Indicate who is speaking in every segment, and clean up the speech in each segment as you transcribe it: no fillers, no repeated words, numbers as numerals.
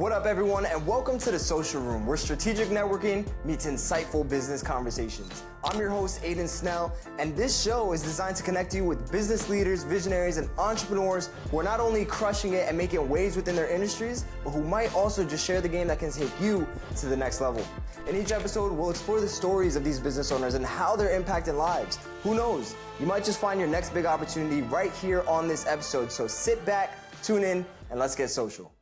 Speaker 1: What up, everyone, and welcome to The Social Room, where strategic networking meets insightful business conversations. I'm your host, Aiden Snell, and this show is designed to connect you with business leaders, visionaries, and entrepreneurs who are not only crushing it and making waves within their industries, but who might also just share the game that can take you to the next level. In each episode, we'll explore the stories of these business owners and how they're impacting lives. Who knows? You might just find your next big opportunity right here on this episode. So sit back, tune in, and let's get social.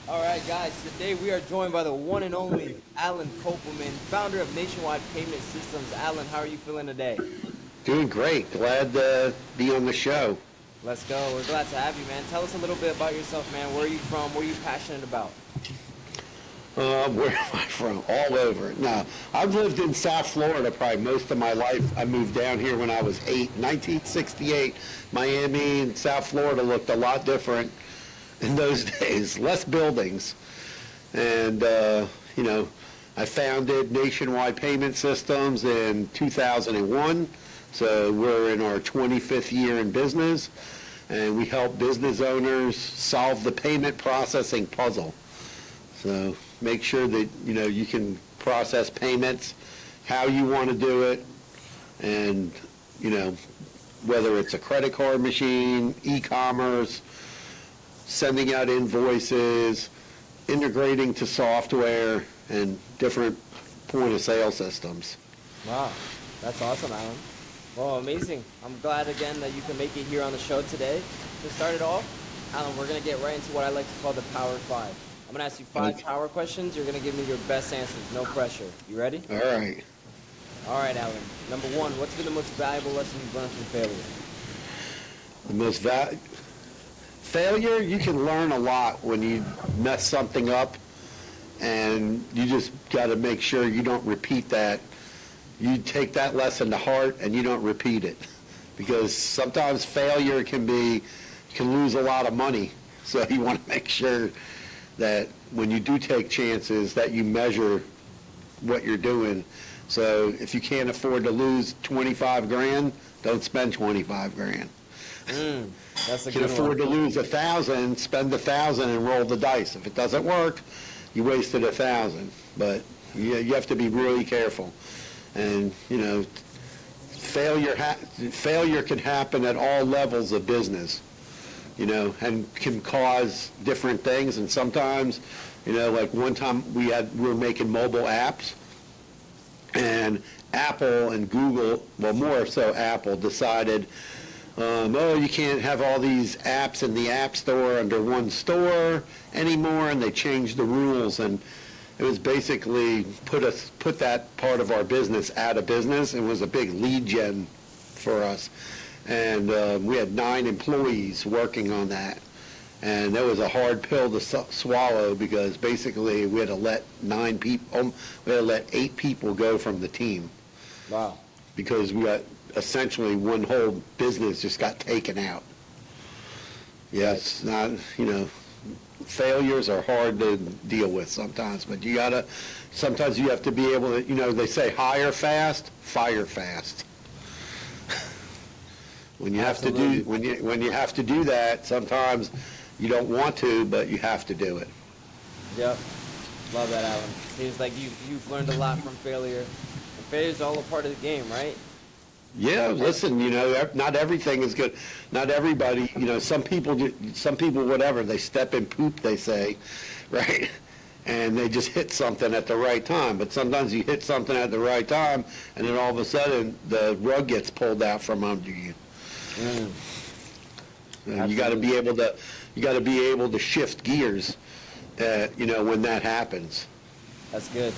Speaker 1: All right, guys, today we are joined by the one and only Allen Kopelman, founder of Nationwide Payment Systems. Allen, how are you feeling today?
Speaker 2: Doing great. Glad to be on the show.
Speaker 1: Let's go. We're glad to have you, man. Tell us a little bit about yourself, man. Where are you from? What are you passionate about?
Speaker 2: Where am I from? All over. Now, I've lived in South Florida probably most of my life. I moved down here when I was 8, 1968. Miami and South Florida looked a lot different in those days, less buildings. And, I founded Nationwide Payment Systems in 2001. So we're in our 25th year in business, and we help business owners solve the payment processing puzzle. So make sure that, you can process payments how you want to do it, and, whether it's a credit card machine, e-commerce, sending out invoices, integrating to software, and different point-of-sale systems.
Speaker 1: Wow, that's awesome, Allen. Well, amazing. I'm glad, again, that you can make it here on the show today. To start it off, Allen, we're going to get right into what I like to call the Power 5. I'm going to ask you 5 power questions. You're going to give me your best answers, no pressure. You ready?
Speaker 2: All right.
Speaker 1: All right, Allen. Number 1, what's been the most valuable lesson you've learned from failure?
Speaker 2: The most failure, you can learn a lot when you mess something up, and you just got to make sure you don't repeat that. You take that lesson to heart and you don't repeat it, because sometimes failure can be, you can lose a lot of money. So you want to make sure that when you do take chances that you measure what you're doing. So if you can't afford to lose 25 grand, don't spend 25 grand.
Speaker 1: That's a
Speaker 2: You can
Speaker 1: good
Speaker 2: afford
Speaker 1: one.
Speaker 2: to lose 1,000, spend 1,000 and roll the dice. If it doesn't work, you wasted 1,000. But you have to be really careful. And, failure can happen at all levels of business, and can cause different things. And sometimes, like one time we were making mobile apps, and Apple and Google, well, more so Apple, decided, you can't have all these apps in the App Store under one store anymore, and they changed the rules, and it was basically put that part of our business out of business. It was a big lead gen for us, and we had 9 employees working on that, and that was a hard pill to swallow, because basically we had to let 8 people go from the team.
Speaker 1: Wow.
Speaker 2: Because we got essentially one whole business just got taken out. Yes, not, failures are hard to deal with sometimes, but sometimes you have to be able to, they say hire fast, fire fast. When you have to when you have to do that, sometimes you don't want to, but you have to do it.
Speaker 1: Yep. Love that, Allen. Seems like you've learned a lot from failure. And failure's all a part of the game, right?
Speaker 2: Yeah, listen, not everything is good. Not everybody, some people, whatever, they step in poop, they say, right? And they just hit something at the right time. But sometimes you hit something at the right time, and then all of a sudden the rug gets pulled out from under you. And you got to be able to shift gears, when that happens.
Speaker 1: That's good.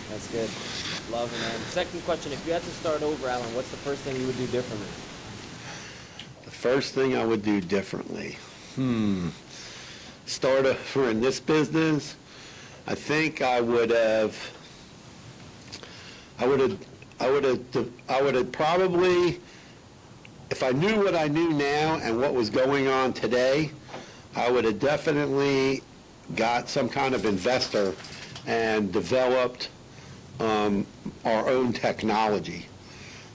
Speaker 1: That's good. Love it, man. Second question, if you had to start over, Allen, what's the first thing you would do differently?
Speaker 2: The first thing I would do differently? Start over in this business, I think I would have probably, if I knew what I knew now and what was going on today, I would have definitely got some kind of investor and developed our own technology.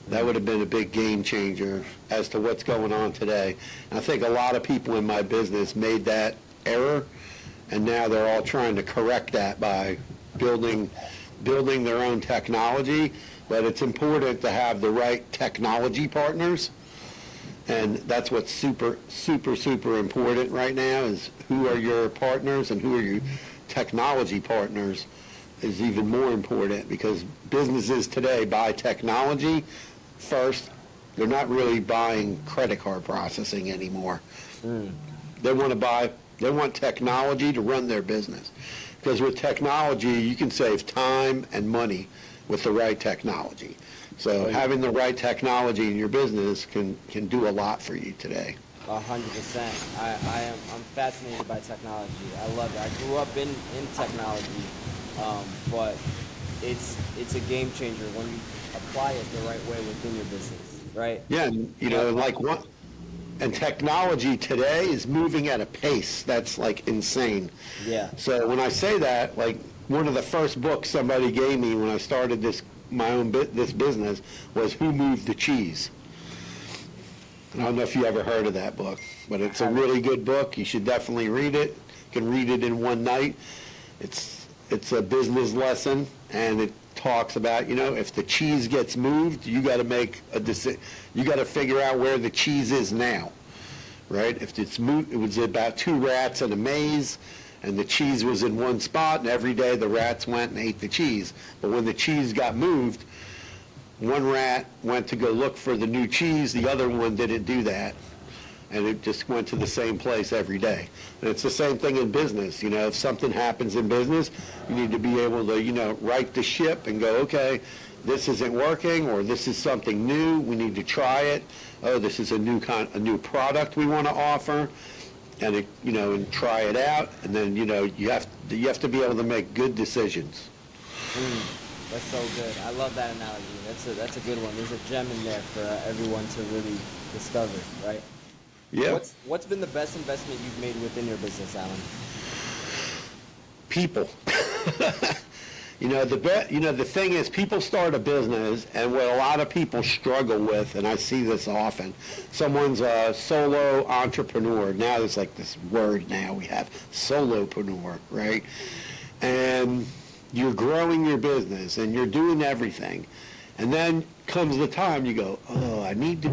Speaker 2: That would have been a big game changer as to what's going on today. And I think a lot of people in my business made that error, and now they're all trying to correct that by building their own technology. But it's important to have the right technology partners, and that's what's super important right now, is who are your partners and who are your technology partners is even more important, because businesses today buy technology first. They're not really buying credit card processing anymore. They want technology to run their business, because with technology you can save time and money with the right technology. So having the right technology in your business can do a lot for you today.
Speaker 3: 100%. I'm fascinated by technology. I love it. I grew up in technology, but it's a game changer when you apply it the right way within your business, right?
Speaker 2: Yeah, and and technology today is moving at a pace that's like insane.
Speaker 3: Yeah.
Speaker 2: So when I say that, like, one of the first books somebody gave me when I started this business was Who Moved the Cheese. I don't know if you ever heard of that book, but it's a really good book. You should definitely read it. You can read it in one night. It's a business lesson, and it talks about, if the cheese gets moved, you got to make a decision. You got to figure out where the cheese is now, right? If it's moved, it was about 2 rats in a maze, and the cheese was in one spot, and every day the rats went and ate the cheese. But when the cheese got moved, one rat went to go look for the new cheese, the other one didn't do that, and it just went to the same place every day. And it's the same thing in business. If something happens in business, you need to be able to, right the ship and go, okay, this isn't working, or this is something new, we need to try it. Oh, this is a new product we want to offer, and and try it out. And then you have to be able to make good decisions.
Speaker 3: That's so good. I love that analogy. That's a good one. There's a gem in there for everyone to really discover, right?
Speaker 2: Yeah.
Speaker 3: What's been the best investment you've made within your business, Alan?
Speaker 2: People. The thing is, people start a business, and what a lot of people struggle with, and I see this often, someone's a solo entrepreneur. Now there's like this word now we have, solopreneur, right? And you're growing your business, and you're doing everything. And then comes the time you go, oh, I need to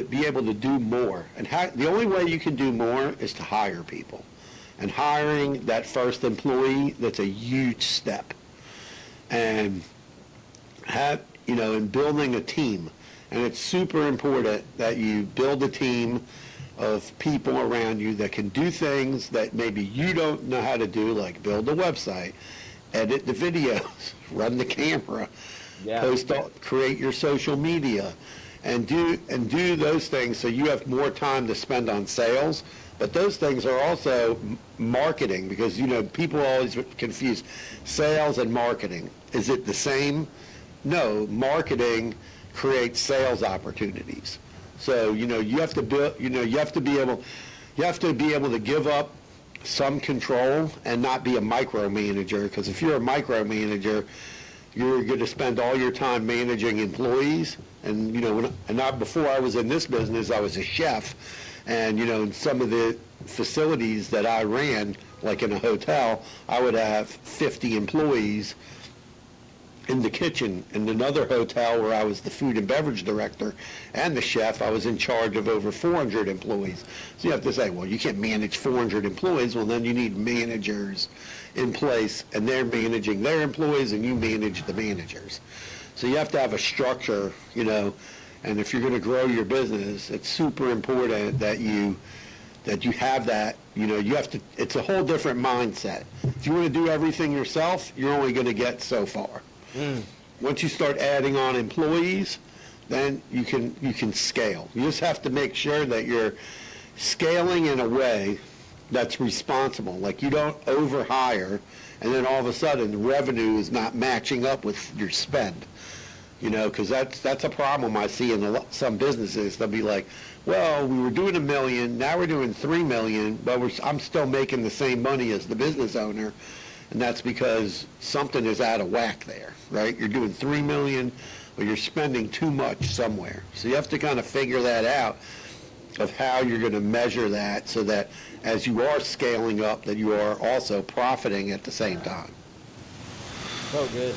Speaker 2: be able to do more. And the only way you can do more is to hire people. And hiring that first employee, that's a huge step. And and building a team. And it's super important that you build a team of people around you that can do things that maybe you don't know how to do, like build a website, edit the videos, run the camera, create your social media, and do those things so you have more time to spend on sales. But those things are also marketing, because people always confuse sales and marketing. Is it the same? No, marketing creates sales opportunities. So you have to build. You have to be able to give up some control and not be a micromanager. Because if you're a micromanager, you're going to spend all your time managing employees. And before I was in this business, I was a chef, and in some of the facilities that I ran, like in a hotel, I would have 50 employees in the kitchen. In another hotel where I was the food and beverage director and the chef, I was in charge of over 400 employees. So you have to say, well, you can't manage 400 employees. Well, then you need managers in place, and they're managing their employees, and you manage the managers. So you have to have a structure, and if you're going to grow your business, it's super important that you have that. It's a whole different mindset. If you want to do everything yourself, you're only going to get so far. Once you start adding on employees, then you can scale. You just have to make sure that you're scaling in a way that's responsible. Like, you don't overhire, and then all of a sudden the revenue is not matching up with your spend. Because that's a problem I see in some businesses. They'll be like, well, we were doing $1 million, now we're doing $3 million, but I'm still making the same money as the business owner. And that's because something is out of whack there, right? You're doing $3 million, but you're spending too much somewhere. So you have to kind of figure that out. of how you're going to measure that so that as you are scaling up, that you are also profiting at the same time.
Speaker 3: So good.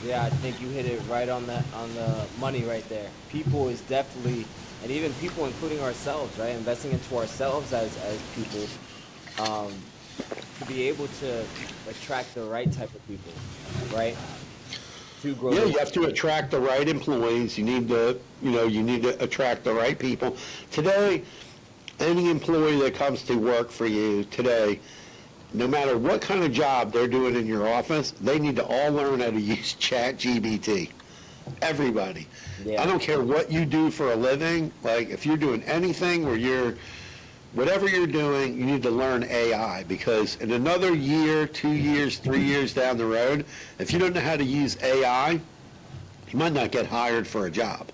Speaker 3: Yeah, I think you hit it right on the money right there. People is definitely, and even people, including ourselves, right? Investing into ourselves as people, to be able to attract the right type of people, right? To grow.
Speaker 2: Yeah, you have to attract the right employees. You need to, you need to attract the right people. Today, any employee that comes to work for you today, no matter what kind of job they're doing in your office, they need to all learn how to use ChatGPT. Everybody.
Speaker 3: Yeah.
Speaker 2: I don't care what you do for a living. Like, if you're doing anything where whatever you're doing, you need to learn AI, because in another year, 2 years, 3 years down the road, if you don't know how to use AI, you might not get hired for a job.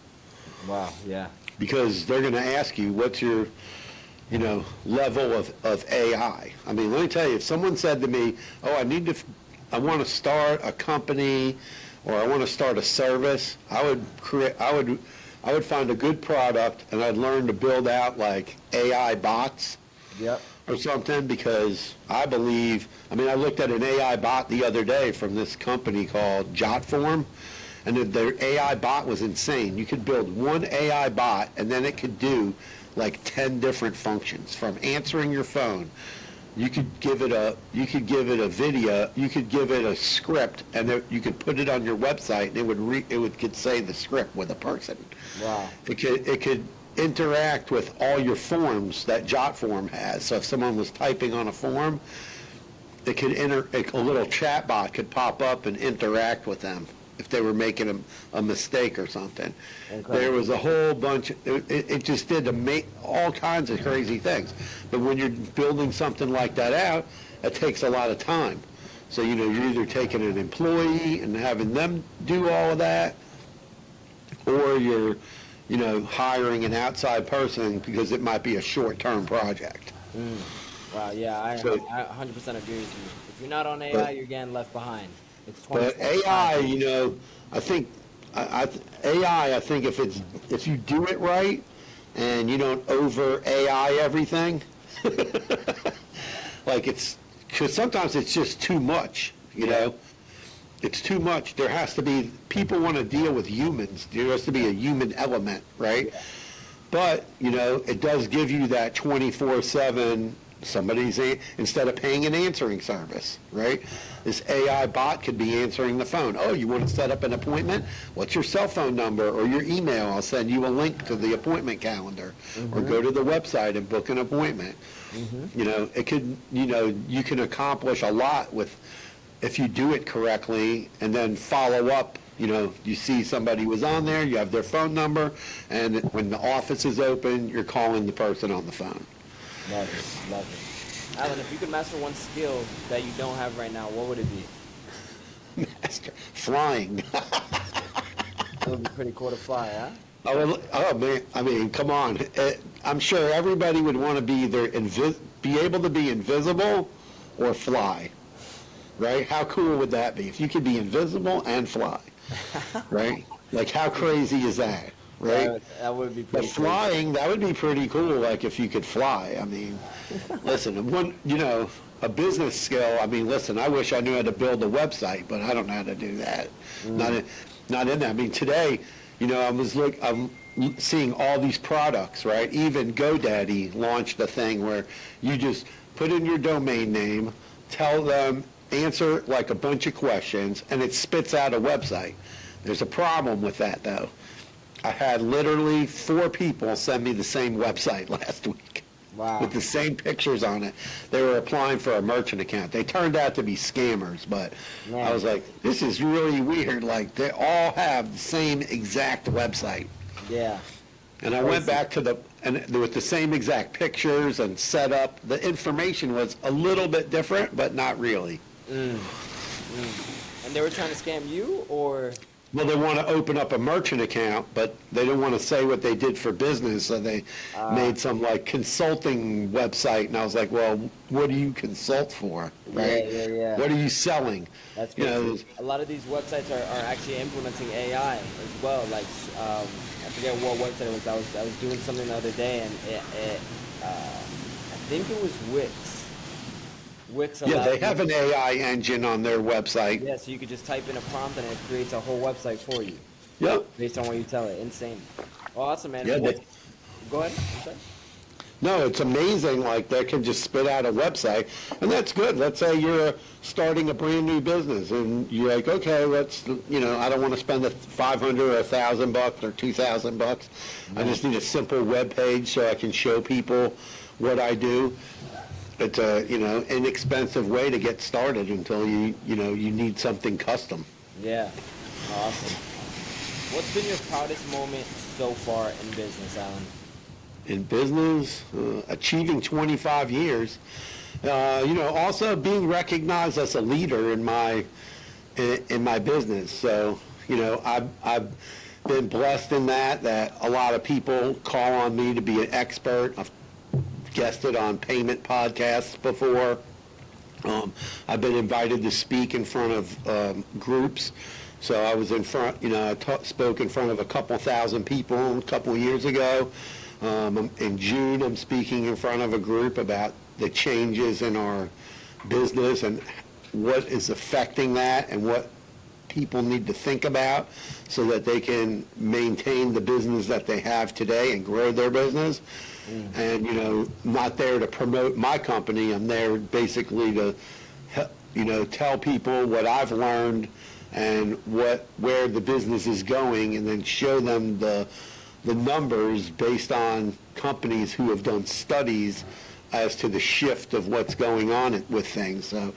Speaker 3: Wow. Yeah.
Speaker 2: Because they're going to ask you, what's your level of AI. I mean, let me tell you, if someone said to me, oh, I want to start a company, or I want to start a service, I would find a good product, and I'd learn to build out like AI bots.
Speaker 3: Yep.
Speaker 2: Or something, because I looked at an AI bot the other day from this company called JotForm, and their AI bot was insane. You could build one AI bot, and then it could do like 10 different functions, from answering your phone. You could give it a video, you could give it a script, and you could put it on your website, and it could say the script with a person.
Speaker 3: Wow.
Speaker 2: It could interact with all your forms that JotForm has. So if someone was typing on a form, a little chat bot could pop up and interact with them if they were making a mistake or something.
Speaker 3: Incredible.
Speaker 2: There was a whole bunch, it just did to make all kinds of crazy things. But when you're building something like that out, it takes a lot of time. So, you're either taking an employee and having them do all of that, or you're, hiring an outside person because it might be a short-term project.
Speaker 3: Wow, yeah, I 100% agree with you. If you're not on AI, you're getting left behind. It's
Speaker 2: But AI, I think if you do it right and you don't over AI everything, because sometimes it's just too much, It's too much. There has to be, people want to deal with humans. There has to be a human element, right?
Speaker 3: Yeah.
Speaker 2: But, it does give you that 24/7, instead of paying an answering service, right? This AI bot could be answering the phone. Oh, you want to set up an appointment? What's your cell phone number or your email? I'll send you a link to the appointment calendar, or go to the website and book an appointment. It could, you can accomplish a lot if you do it correctly, and then follow up. You see somebody was on there, you have their phone number, and when the office is open, you're calling the person on the phone.
Speaker 3: Love it. Alan, if you could master one skill that you don't have right now, what would it be?
Speaker 2: Master flying.
Speaker 3: It would be pretty cool to fly, huh?
Speaker 2: Oh man! I mean, come on. I'm sure everybody would want to be either be able to be invisible or fly, right? How cool would that be if you could be invisible and fly, right? Like, how crazy is that? Right?
Speaker 3: That would be pretty
Speaker 2: But flying, that would be pretty cool, like, if you could fly. I mean, listen, a business skill, I mean, listen, I wish I knew how to build a website, but I don't know how to do that. Not in that. I mean, today, I'm seeing all these products, right? Even GoDaddy launched a thing where you just put in your domain name, tell them, answer like a bunch of questions, and it spits out a website. There's a problem with that, though. I had literally 4 people send me the same website last week.
Speaker 3: Wow.
Speaker 2: With the same pictures on it. They were applying for a merchant account. They turned out to be scammers, but I was like, this is really weird. Like, they all have the same exact website.
Speaker 3: Yeah.
Speaker 2: And I went back to with the same exact pictures and setup. The information was a little bit different, but not really.
Speaker 3: And they were trying to scam you, or?
Speaker 2: Well, they want to open up a merchant account, but they don't want to say what they did for business, so they made some like consulting website, and I was like, well, what do you consult for, right?
Speaker 3: Yeah.
Speaker 2: What are you selling?
Speaker 3: That's
Speaker 2: You know,
Speaker 3: good. A lot of these websites are actually implementing AI as well. Like, I forget what website it was. I was doing something the other day, and I think it was Wix. Wix
Speaker 2: yeah,
Speaker 3: allows
Speaker 2: they
Speaker 3: you-
Speaker 2: have an AI engine on their website.
Speaker 3: Yeah, so you could just type in a prompt and it creates a whole website for you
Speaker 2: Yep.
Speaker 3: based on what you tell it. Insane. Oh, awesome, man.
Speaker 2: Yeah,
Speaker 3: What- Go ahead. I'm sorry.
Speaker 2: No, it's amazing, like, they can just spit out a website, and that's good. Let's say you're starting a brand-new business, and you're like, okay, I don't want to spend $500 or $1,000 or $2,000. I just need a simple web page so I can show people what I do. It's a, inexpensive way to get started until you need something custom.
Speaker 3: Yeah. Awesome. What's been your proudest moment so far in business, Alan?
Speaker 2: In business, achieving 25 years, also being recognized as a leader in my business. So, I've been blessed in that a lot of people call on me to be an expert. I've guested on payment podcasts before. I've been invited to speak in front of groups. So I was in front, spoke in front of a couple thousand people a couple of years ago. In June, I'm speaking in front of a group about the changes in our business and what is affecting that and what people need to think about so that they can maintain the business that they have today and grow their business. And, not there to promote my company. I'm there basically to, tell people what I've learned and where the business is going, and then show them the numbers based on companies who have done studies as to the shift of what's going on with things. So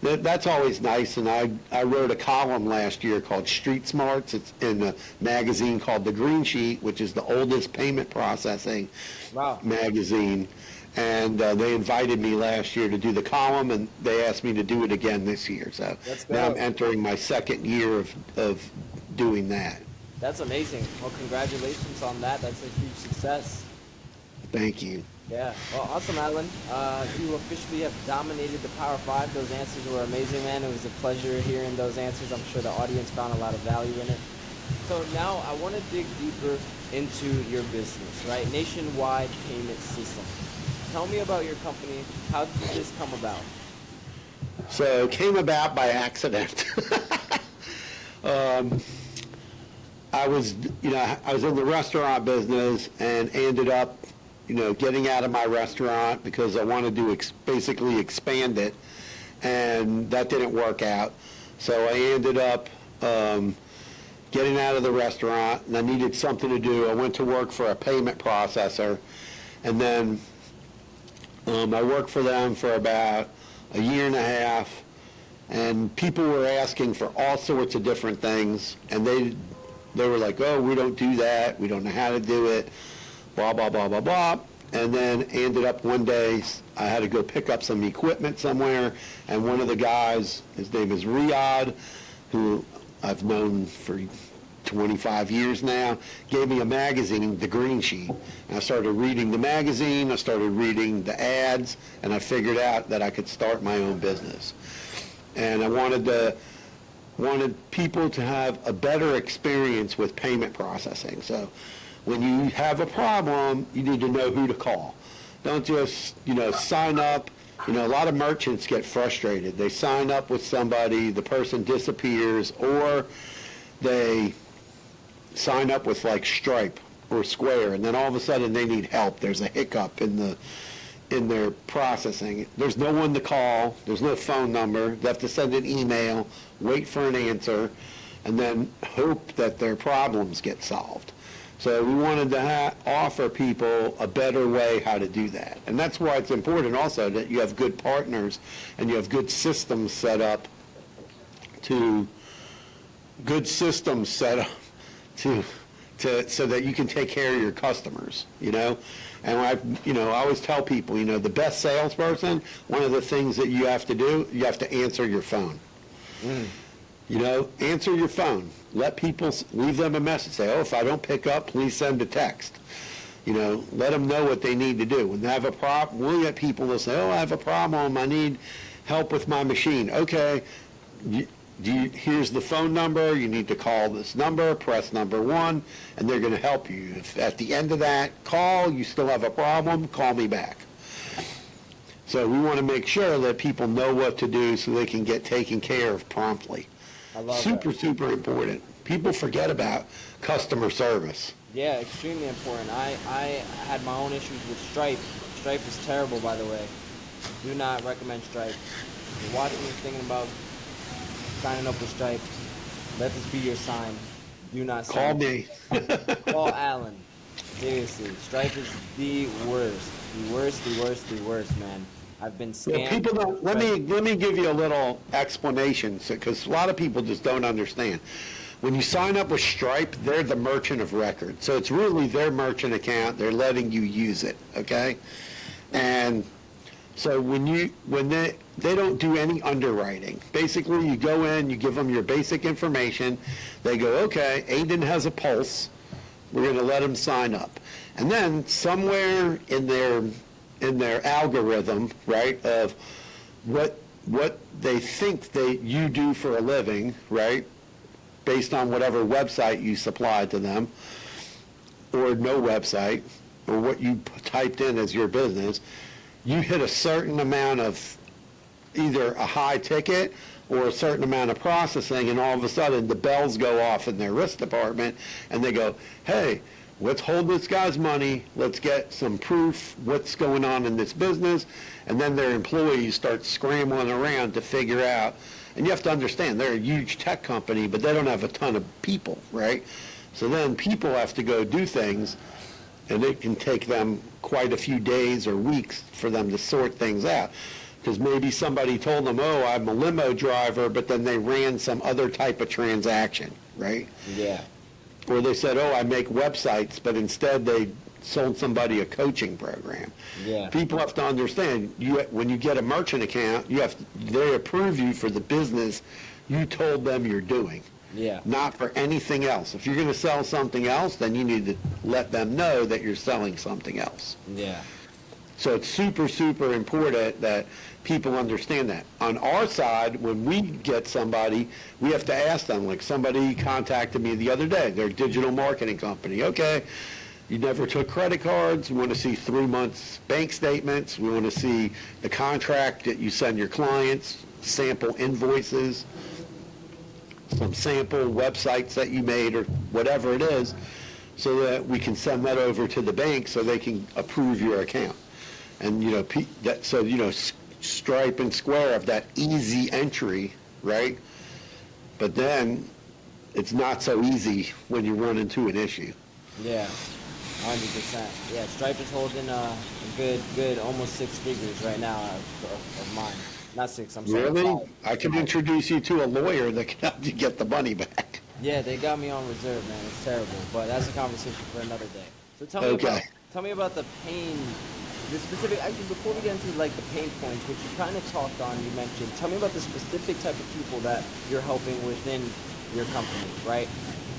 Speaker 2: that's always nice. And I wrote a column last year called Street Smarts. It's in a magazine called The Green Sheet, which is the oldest payment processing magazine. And they invited me last year to do the column, and they asked me to do it again this year. So now I'm entering my second year of doing that.
Speaker 3: That's amazing. Well, congratulations on that. That's a huge success.
Speaker 2: Thank you.
Speaker 3: Yeah. Well, awesome, Alan. You officially have dominated the Power 5. Those answers were amazing, man. It was a pleasure hearing those answers. I'm sure the audience found a lot of value in it. So now I want to dig deeper into your business, right? Nationwide Payment System. Tell me about your company. How did this come about?
Speaker 2: So it came about by accident. I was in the restaurant business and ended up, getting out of my restaurant because I wanted to basically expand it, and that didn't work out. So I ended up getting out of the restaurant, and I needed something to do. I went to work for a payment processor, and then I worked for them for about a year and a half, and people were asking for all sorts of different things, and they were like, oh, we don't do that, we don't know how to do it, blah, blah, blah, blah, blah. And then ended up one day, I had to go pick up some equipment somewhere, and one of the guys, his name is Riyadh, who I've known for 25 years now, gave me a magazine, The Green Sheet. And I started reading the magazine, I started reading the ads, and I figured out that I could start my own business. And I wanted people to have a better experience with payment processing. So when you have a problem, you need to know who to call. Don't just, sign up. A lot of merchants get frustrated. They sign up with somebody, the person disappears, or they sign up with like Stripe or Square, and then all of a sudden they need help. There's a hiccup in their processing. There's no one to call. There's no phone number. They have to send an email, wait for an answer, and then hope that their problems get solved. So we wanted to offer people a better way how to do that. And that's why it's important also that you have good partners and you have good systems set up so that you can take care of your customers, And I always tell people, the best salesperson, one of the things that you have to do, you have to answer your phone. Answer your phone. Let people, leave them a message. Say, oh, if I don't pick up, please send a text. Let them know what they need to do. When they have a problem, we'll get people that say, oh, I have a problem. I need help with my machine. Okay, here's the phone number. You need to call this number, press number 1, and they're going to help you. If at the end of that call you still have a problem, call me back. So we want to make sure that people know what to do so they can get taken care of promptly.
Speaker 3: I love
Speaker 2: Super,
Speaker 3: that.
Speaker 2: super important. People forget about customer service.
Speaker 3: Yeah, extremely important. I had my own issues with Stripe. Stripe is terrible, by the way. Do not recommend Stripe. If you're watching and thinking about signing up with Stripe, let this be your sign. Do not
Speaker 2: Call
Speaker 3: sign
Speaker 2: me.
Speaker 3: Call Allen. Seriously, Stripe is the worst. The worst, the worst, the worst, man. I've been scammed.
Speaker 2: Yeah, people don't. Let me give you a little explanation, because a lot of people just don't understand. When you sign up with Stripe, they're the merchant of record, so it's really their merchant account. They're letting you use it, okay? And so when they don't do any underwriting. Basically, you go in, you give them your basic information. They go, okay, Aiden has a pulse. We're going to let him sign up. And then somewhere in their algorithm, right, of what they think you do for a living, right, based on whatever website you supply to them, or no website, or what you typed in as your business, you hit a certain amount of either a high ticket or a certain amount of processing, and all of a sudden the bells go off in their risk department, and they go, hey, let's hold this guy's money, let's get some proof what's going on in this business, and then their employees start scrambling around to figure out. And you have to understand, they're a huge tech company, but they don't have a ton of people, right? So then people have to go do things, and it can take them quite a few days or weeks for them to sort things out. Because maybe somebody told them, oh, I'm a limo driver, but then they ran some other type of transaction, right?
Speaker 3: Yeah.
Speaker 2: Or they said, oh, I make websites, but instead they sold somebody a coaching program.
Speaker 3: Yeah.
Speaker 2: People have to understand, when you get a merchant account, they approve you for the business you told them you're doing.
Speaker 3: Yeah.
Speaker 2: Not for anything else. If you're going to sell something else, then you need to let them know that you're selling something else.
Speaker 3: Yeah.
Speaker 2: So it's super, super important that people understand that. On our side, when we get somebody, we have to ask them. Like, somebody contacted me the other day, their digital marketing company. Okay, you never took credit cards. We want to see 3 months bank statements. We want to see the contract that you send your clients, sample invoices, some sample websites that you made, or whatever it is, so that we can send that over to the bank so they can approve your account. And Stripe and Square have that easy entry, right? But then it's not so easy when you run into an issue.
Speaker 3: Yeah. 100%. Yeah, Stripe is holding a good almost 6 figures right now of mine. Not 6, I'm sorry.
Speaker 2: Really?
Speaker 3: 5.
Speaker 2: I can introduce you to a lawyer that can help you get the money back.
Speaker 3: Yeah, they got me on reserve, man. It's terrible, but that's a conversation for another day. So tell me about the pain. The specific, actually, before we get into like the pain points, which you kind of talked on, you mentioned, tell me about the specific type of people that you're helping within your company, right?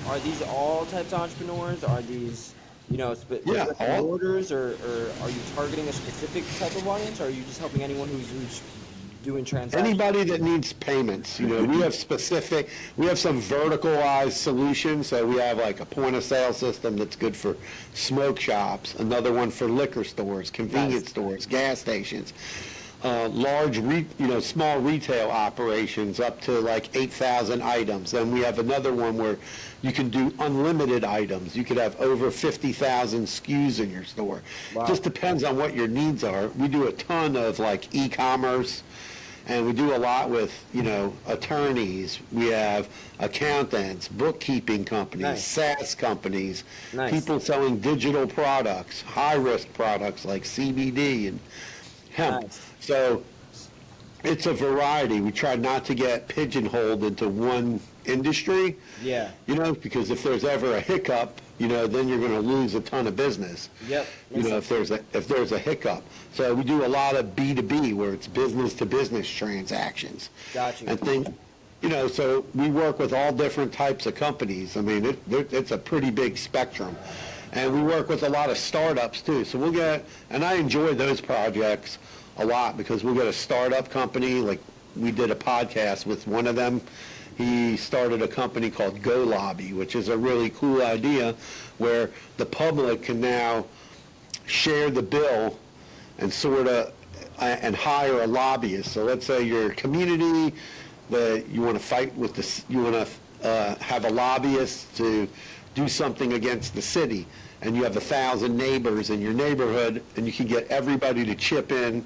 Speaker 3: Are these all types of entrepreneurs? Are these,
Speaker 2: all
Speaker 3: orders, or are you targeting a specific type of audience, or are you just helping anyone who's doing transactions?
Speaker 2: Anybody that needs payments. We have some verticalized solutions. So we have like a point of sale system that's good for smoke shops, another one for liquor stores, convenience stores, gas stations, small retail operations up to like 8,000 items. Then we have another one where you can do unlimited items. You could have over 50,000 SKUs in your store.
Speaker 3: Wow.
Speaker 2: Just depends on what your needs are. We do a ton of like e-commerce. And we do a lot with, attorneys. We have accountants, bookkeeping companies,
Speaker 3: Nice.
Speaker 2: SaaS companies,
Speaker 3: Nice.
Speaker 2: people selling digital products, high-risk products like CBD and hemp.
Speaker 3: Nice.
Speaker 2: So it's a variety. We try not to get pigeonholed into one industry.
Speaker 3: Yeah.
Speaker 2: Because if there's ever a hiccup, then you're going to lose a ton of business.
Speaker 3: Yep.
Speaker 2: If there's a hiccup. So we do a lot of B2B, where it's business to business transactions.
Speaker 3: Got you.
Speaker 2: so we work with all different types of companies. I mean, it's a pretty big spectrum. And we work with a lot of startups too. So and I enjoy those projects a lot because we'll get a startup company, like we did a podcast with one of them. He started a company called Go Lobby, which is a really cool idea where the public can now share the bill and and hire a lobbyist. So let's say your community that you want to fight with you want to have a lobbyist to do something against the city, and you have 1,000 neighbors in your neighborhood, and you can get everybody to chip in,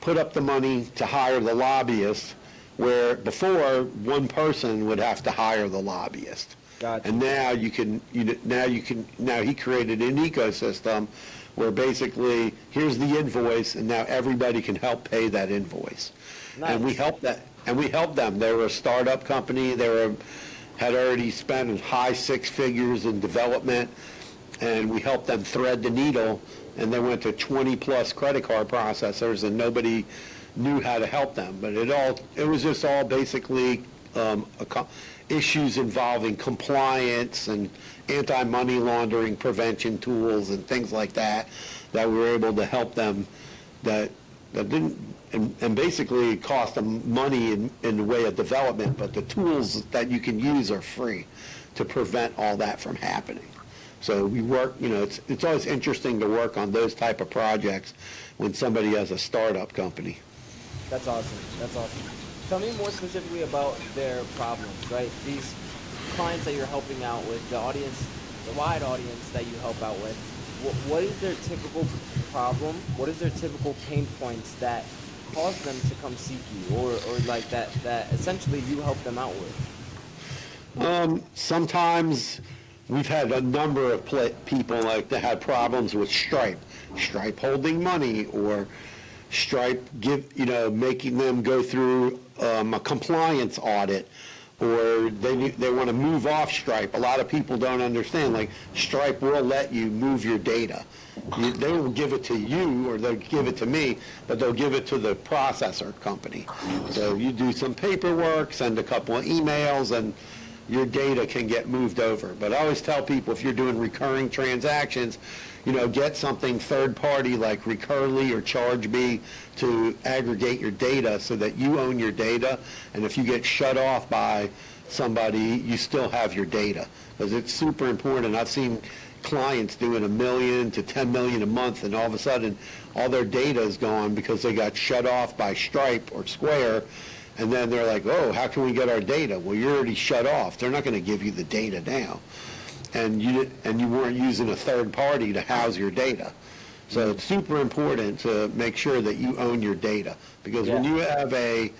Speaker 2: put up the money to hire the lobbyist, where before one person would have to hire the lobbyist.
Speaker 3: Gotcha.
Speaker 2: And now he created an ecosystem where basically here's the invoice, and now everybody can help pay that invoice.
Speaker 3: Nice.
Speaker 2: And we help them. They were a startup company. Had already spent high six figures in development, and we helped them thread the needle, and they went to 20 plus credit card processors, and nobody knew how to help them. But it was just all basically issues involving compliance and anti-money laundering prevention tools and things like that we were able to help them that didn't, and basically it cost them money in the way of development, but the tools that you can use are free to prevent all that from happening. So we work, it's always interesting to work on those type of projects when somebody has a startup company.
Speaker 3: That's awesome. Tell me more specifically about their problems, right? These clients that you're helping out with, the wide audience that you help out with, what is their typical problem? What is their typical pain points that cause them to come seek you, or like that essentially you help them out with?
Speaker 2: Sometimes we've had a number of people like that had problems with Stripe holding money, or Stripe making them go through a compliance audit, or they want to move off Stripe. A lot of people don't understand, like Stripe will let you move your data. They will give it to you, or they'll give it to me, but they'll give it to the processor company. So you do some paperwork, send a couple of emails, and your data can get moved over. But I always tell people, if you're doing recurring transactions, get something third party like Recurly or ChargeBee to aggregate your data so that you own your data, and if you get shut off by somebody, you still have your data, because it's super important. I've seen clients doing $1 million to $10 million a month, and all of a sudden all their data is gone because they got shut off by Stripe or Square, and then they're like, oh, how can we get our data? Well, you're already shut off. They're not going to give you the data now. And you weren't using a third party to house your data. So it's super important to make sure that you own your data, because when you have a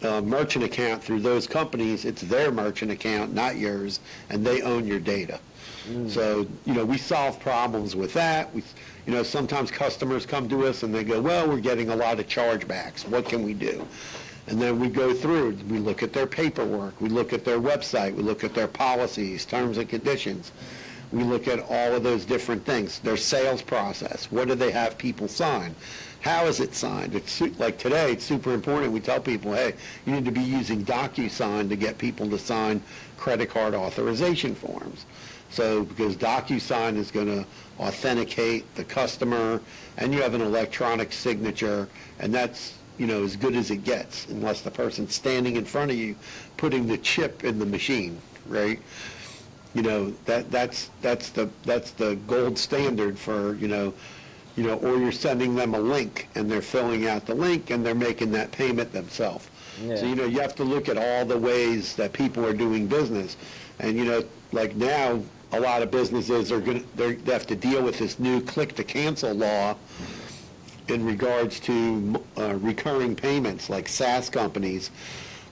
Speaker 2: merchant account through those companies, it's their merchant account, not yours, and they own your data. So, we solve problems with that. Sometimes customers come to us and they go, well, we're getting a lot of chargebacks. What can we do? And then we go through, we look at their paperwork, we look at their website, we look at their policies, terms and conditions. We look at all of those different things. Their sales process, what do they have people sign? How is it signed? It's like today, it's super important. We tell people, hey, you need to be using DocuSign to get people to sign credit card authorization forms. So, because DocuSign is going to authenticate the customer, and you have an electronic signature, and that's as good as it gets, unless the person's standing in front of you putting the chip in the machine, right? That's the gold standard for, or you're sending them a link and they're filling out the link and they're making that payment themselves. Yeah. So, you have to look at all the ways that people are doing business. And, like now, a lot of businesses they have to deal with this new click-to-cancel law in regards to recurring payments, like SaaS companies.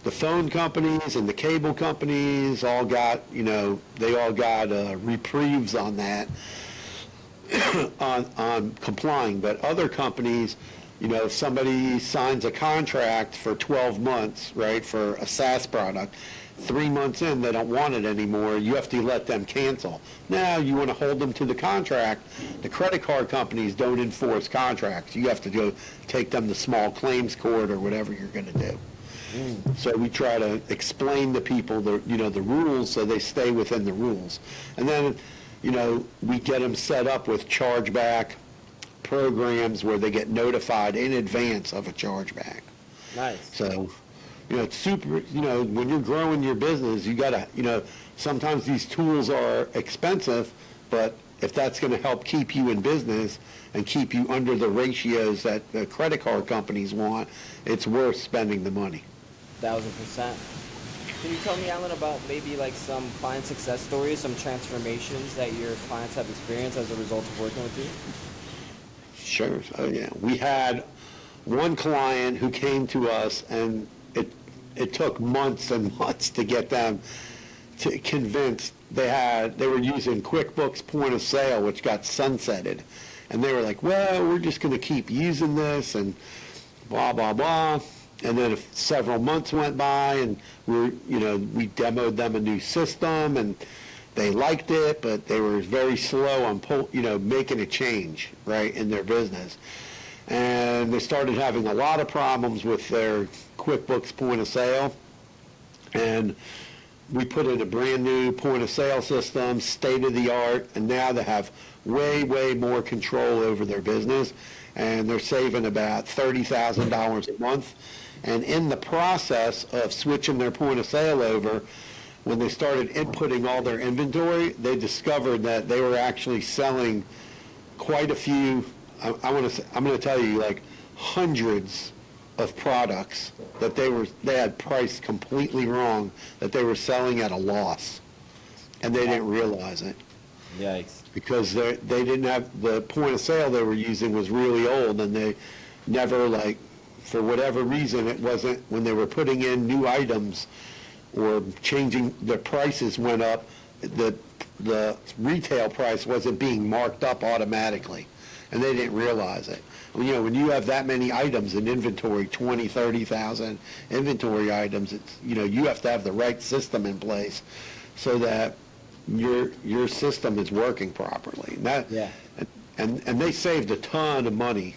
Speaker 2: The phone companies and the cable companies all got, they all got reprieves on that, on complying. But other companies, if somebody signs a contract for 12 months, right, for a SaaS product, 3 months in, they don't want it anymore, you have to let them cancel. Now, you want to hold them to the contract. The credit card companies don't enforce contracts. You have to go take them to small claims court or whatever you're going to do. So we try to explain to people the rules so they stay within the rules. And then, we get them set up with chargeback programs where they get notified in advance of a chargeback.
Speaker 3: Nice.
Speaker 2: So, it's super, when you're growing your business, you gotta, sometimes these tools are expensive, but if that's gonna help keep you in business and keep you under the ratios that the credit card companies want, it's worth spending the money.
Speaker 3: 1000%. Can you tell me, Alan, about maybe like some client success stories, some transformations that your clients have experienced as a result of working with you?
Speaker 2: Sure. So, yeah, we had one client who came to us, and it took months and months to get them to convince. They were using QuickBooks Point of Sale, which got sunsetted, and they were like, well, we're just going to keep using this and blah blah blah. And then several months went by, and we demoed them a new system, and they liked it, but they were very slow on making a change right in their business. And they started having a lot of problems with their QuickBooks Point of Sale. And we put in a brand new point of sale system, state of the art, and now they have way, way more control over their business. And they're saving about $30,000 a month. And in the process of switching their point of sale over, when they started inputting all their inventory, they discovered that they were actually selling quite a few, I'm going to tell you, like hundreds of products that they had priced completely wrong, that they were selling at a loss, and they didn't realize it.
Speaker 3: Yikes.
Speaker 2: Because they didn't have, the point of sale they were using was really old, and they never, for whatever reason, it wasn't, when they were putting in new items or changing, the prices went up, the retail price wasn't being marked up automatically, and they didn't realize it. When you have that many items in inventory, 20, 30,000 inventory items, it's, you have to have the right system in place so that your system is working properly. And they saved a ton of money,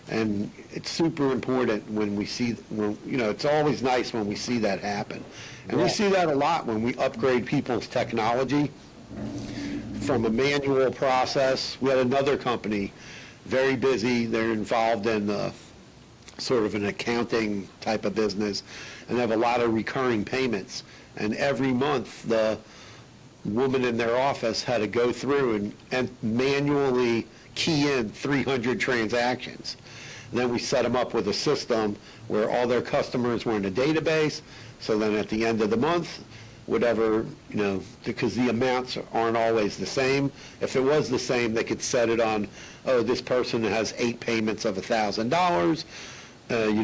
Speaker 2: and it's super important when we see, it's always nice when we see that happen. And we see that a lot when we upgrade people's technology from a manual process. We had another company, very busy, they're involved in sort of an accounting type of business, and they have a lot of recurring payments. And every month, the woman in their office had to go through and manually key in 300 transactions. And then we set them up with a system where all their customers were in a database, so then at the end of the month, whatever, because the amounts aren't always the same. If it was the same, they could set it on, this person has 8 payments of $1,000,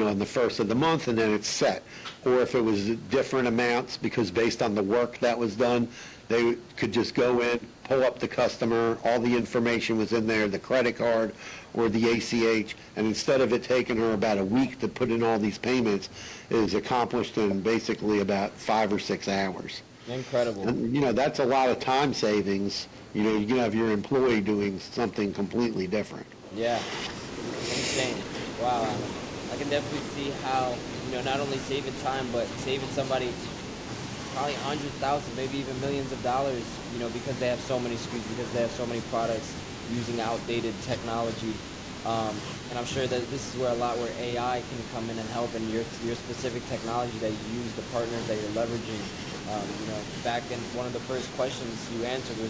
Speaker 2: on the first of the month, and then it's set. Or if it was different amounts, because based on the work that was done, they could just go in, pull up the customer, all the information was in there, the credit card or the ACH, and instead of it taking her about a week to put in all these payments, it is accomplished in basically about 5 or 6 hours.
Speaker 3: Incredible.
Speaker 2: And, that's a lot of time savings. You can have your employee doing something completely different.
Speaker 3: Yeah. Insane. Wow. I can definitely see how, not only saving time, but saving somebody probably $100,000, maybe even millions of dollars, because they have so many SKUs, because they have so many products using outdated technology. And I'm sure that this is where AI can come in and help, and your specific technology that you use, the partners that you're leveraging. Back in one of the first questions you answered was,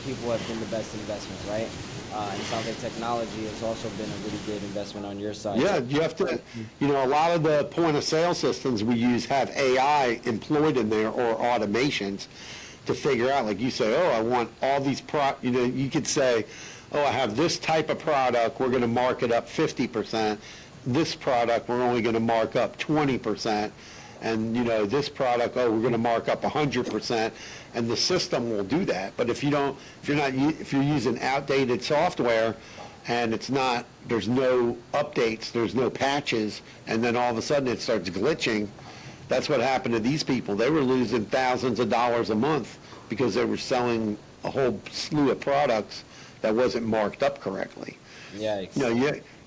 Speaker 3: people have been the best investment, right? And it sounds like technology has also been a really great investment on your side.
Speaker 2: Yeah, you have to, a lot of the point of sale systems we use have AI employed in there, or automations, to figure out, like you say, I want all these you could say, I have this type of product, we're going to mark it up 50%. This product, we're only going to mark up 20%. And, this product, we're going to mark up 100%. And the system will do that. But if you're using outdated software, and there's no updates, there's no patches, and then all of a sudden it starts glitching, that's what happened to these people. They were losing thousands of dollars a month because they were selling a whole slew of products that wasn't marked up correctly.
Speaker 3: Yeah.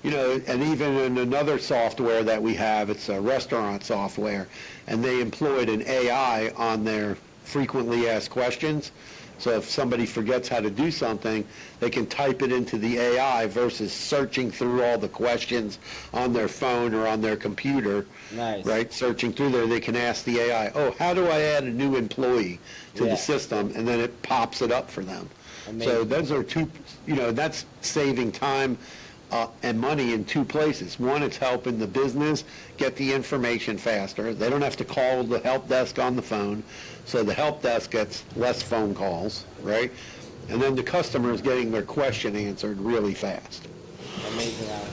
Speaker 2: and even in another software that we have, it's a restaurant software, and they employed an AI on their frequently asked questions. So if somebody forgets how to do something, they can type it into the AI versus searching through all the questions on their phone or on their computer.
Speaker 3: Nice.
Speaker 2: Right? Searching through there, they can ask the AI, oh, how do I add a new employee to the system? And then it pops it up for them.
Speaker 3: Amazing.
Speaker 2: So those are two, that's saving time and money in two places. One, it's helping the business get the information faster. They don't have to call the help desk on the phone, so the help desk gets less phone calls, right? And then the customer is getting their question answered really fast.
Speaker 3: Amazing, Alan.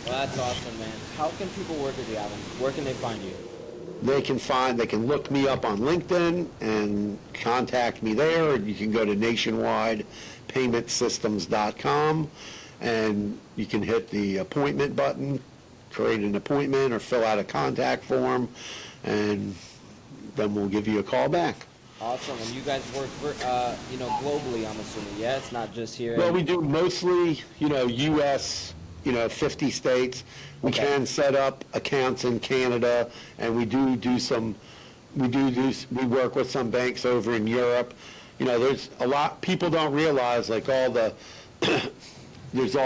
Speaker 3: Well, that's awesome, man. How can people work with you, Alan? Where can they find you?
Speaker 2: They can look me up on LinkedIn and contact me there, or you can go to nationwidepaymentsystems.com. And you can hit the appointment button, create an appointment, or fill out a contact form, and then we'll give you a call back.
Speaker 3: Awesome. And you guys work, globally, I'm assuming, yeah? It's not just here?
Speaker 2: Well, we do mostly, U.S., 50 states. We can set up accounts in Canada, and we work with some banks over in Europe. There's a lot, people don't realize, like, all the, there's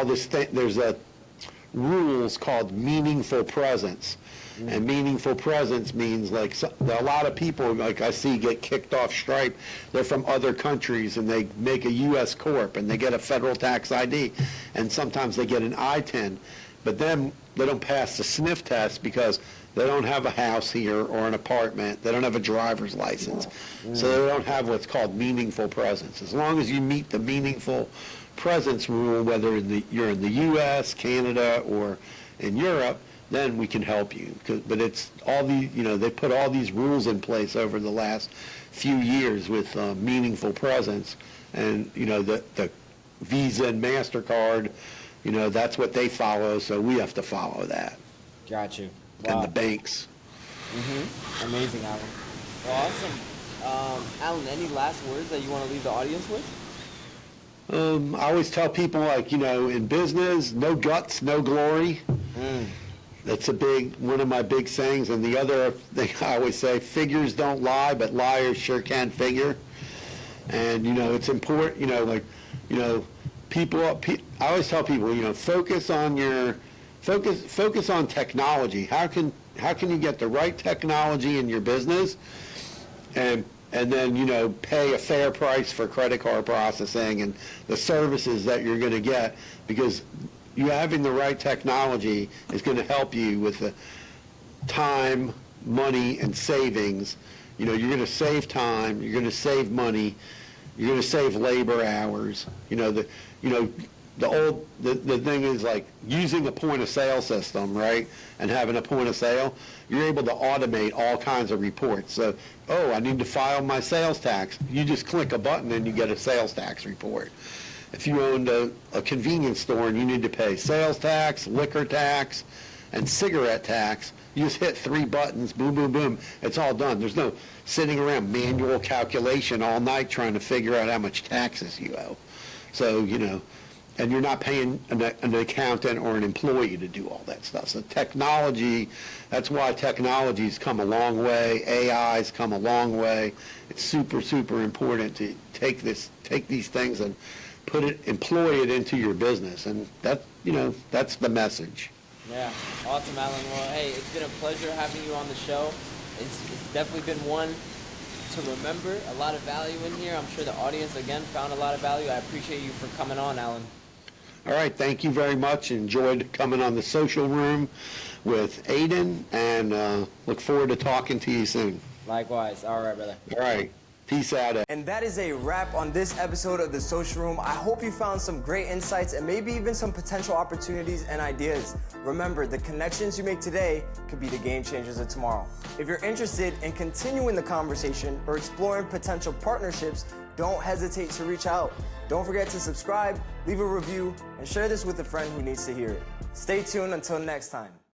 Speaker 2: rules called meaningful presence. And meaningful presence means, like, a lot of people, like I see, get kicked off Stripe. They're from other countries, and they make a U.S. corp, and they get a federal tax ID, and sometimes they get an I-10. But then they don't pass the sniff test because they don't have a house here or an apartment. They don't have a driver's license. So they don't have what's called meaningful presence. As long as you meet the meaningful presence rule, whether you're in the U.S., Canada, or in Europe, then we can help you. But it's all they put all these rules in place over the last few years with meaningful presence, and the Visa and MasterCard, that's what they follow, so we have to follow that.
Speaker 3: Got you. Wow.
Speaker 2: And the banks.
Speaker 3: Amazing, Alan. Well, awesome. Alan, any last words that you want to leave the audience with?
Speaker 2: I always tell people, like, in business, no guts, no glory. That's one of my big sayings. And the other thing I always say, figures don't lie, but liars sure can figure. And, it's important, people, I always tell people, focus on technology. How can you get the right technology in your business, and then, pay a fair price for credit card processing and the services that you're going to get, because you having the right technology is going to help you with the time, money, and savings. You're going to save time, you're going to save money, you're going to save labor hours. The thing is, like, using a point of sale system, right, and having a point of sale, you're able to automate all kinds of reports. So, I need to file my sales tax. You just click a button and you get a sales tax report. If you owned a convenience store and you need to pay sales tax, liquor tax, and cigarette tax, you just hit 3 buttons, boom, boom, boom, it's all done. There's no sitting around manual calculation all night trying to figure out how much taxes you owe. So, and you're not paying an accountant or an employee to do all that stuff. So technology, that's why technology's come a long way. AI's come a long way. It's super, super important to take these things and employ it into your business. And that's the message.
Speaker 3: Yeah, awesome, Alan. Well, hey, it's been a pleasure having you on the show. It's definitely been one to remember. A lot of value in here. I'm sure the audience, again, found a lot of value. I appreciate you for coming on, Alan.
Speaker 2: All right, thank you very much. Enjoyed coming on the Social Room with Aiden, and look forward to talking to you soon.
Speaker 3: Likewise. All right, brother.
Speaker 2: All right. Peace out.
Speaker 1: And that is a wrap on this episode of The Social Room. I hope you found some great insights and maybe even some potential opportunities and ideas. Remember, the connections you make today could be the game changers of tomorrow. If you're interested in continuing the conversation or exploring potential partnerships, don't hesitate to reach out. Don't forget to subscribe, leave a review, and share this with a friend who needs to hear it. Stay tuned until next time.